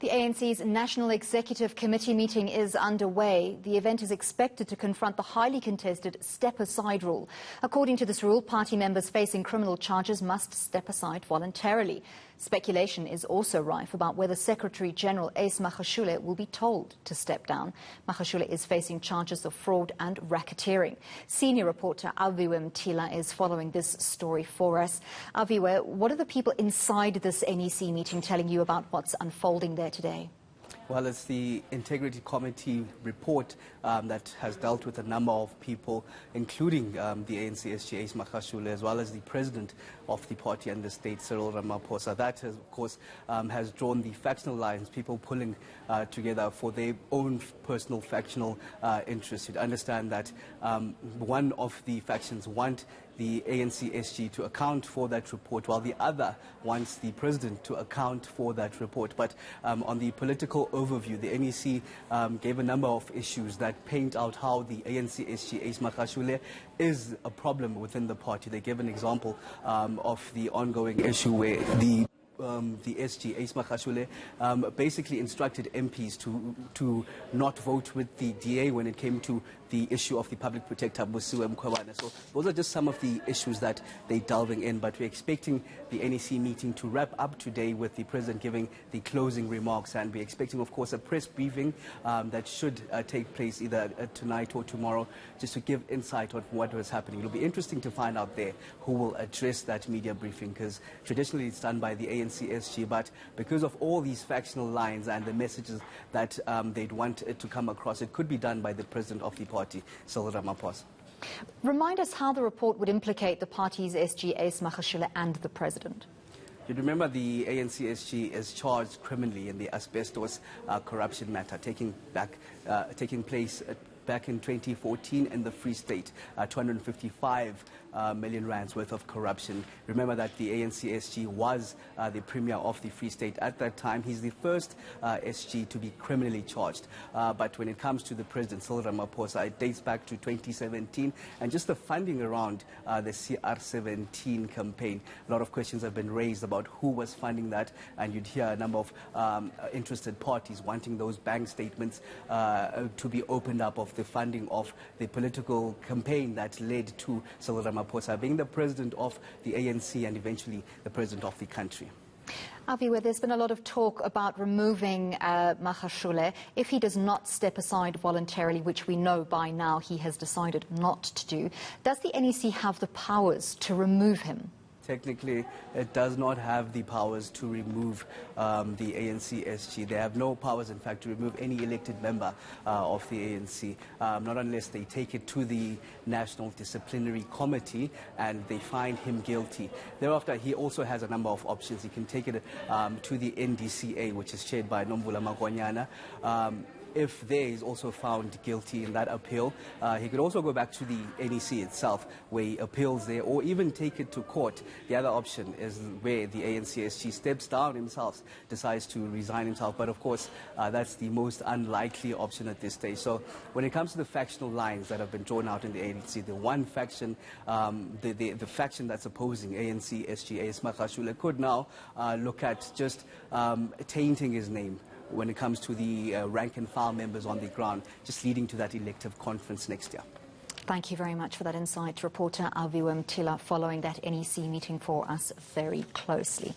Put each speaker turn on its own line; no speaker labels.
The ANC's National Executive Committee meeting is underway. The event is expected to confront the highly contested step-aside rule. According to this rule, party members facing criminal charges must step aside voluntarily. Speculation is also rife about whether Secretary-General Ace Magashule will be told to step down. Magashule is facing charges of fraud and racketeering. Senior reporter Aviwe Mtila is following this story for us. Aviwe, what are the people inside this NEC meeting telling you about what's unfolding there today?
Well, it's the Integrity Committee report that has dealt with a number of people, including the ANC SG Ace Magashule, as well as the president of the party and the state, Cyril Ramaphosa. That, has, of course, has drawn the factional lines, people pulling together for their own personal factional interests. You'd understand that one of the factions want the ANC SG to account for that report, while the other wants the president to account for that report. But on the political overview, the NEC gave a number of issues that paint out how the ANC SG Ace Magashule is a problem within the party. They gave an example of the ongoing issue where the SG Ace Magashule basically instructed MPs to not vote with the DA when it came to the issue of the public protector Busiwe Mkhwebane. So those are just some of the issues that they're delving in, but we're expecting the NEC meeting to wrap up today with the president giving the closing remarks, and we're expecting, of course, a press briefing that should take place either tonight or tomorrow, just to give insight on what was happening. It'll be interesting to find out there who will address that media briefing, because traditionally it's done by the ANC SG, but because of all these factional lines and the messages that they'd want it to come across, it could be done by the president of the party, Cyril Ramaphosa.
Remind us how the report would implicate the party's SG Ace Magashule and the president.
You remember the ANC SG is charged criminally in the asbestos corruption matter taking place back in 2014 in the Free State, 255 million rands worth of corruption. Remember that the ANC SG was the premier of the Free State at that time. He's the first SG to be criminally charged. But when it comes to the president, Cyril Ramaphosa, it dates back to 2017, and just the funding around the CR17 campaign. A lot of questions have been raised about who was funding that, and you'd hear a number of interested parties wanting those bank statements to be opened up of the funding of the political campaign that led to Cyril Ramaphosa being the president of the ANC and eventually the president of the country.
Aviwe, there's been a lot of talk about removing Magashule if he does not step aside voluntarily, which we know by now he has decided not to do. Does the NEC have the powers to remove him?
Technically, it does not have the powers to remove the ANC SG. They have no powers, in fact, to remove any elected member of the ANC, not unless they take it to the National Disciplinary Committee and they find him guilty. Thereafter, he also has a number of options. He can take it to the NDCA, which is chaired by Nomvula Magwanyana. If there is also found guilty in that appeal, he could also go back to the NEC itself, where he appeals there, or even take it to court. The other option is where the ANC SG steps down himself, decides to resign himself. But of course, that's the most unlikely option at this stage. So when it comes to the factional lines that have been drawn out in the ANC, the one faction, the faction that's opposing ANC SG Ace Magashule could now look at just tainting his name when it comes to the rank and file members on the ground, just leading to that elective conference next year.
Thank you very much for that insight, reporter Aviwe Mtila, following that NEC meeting for us very closely.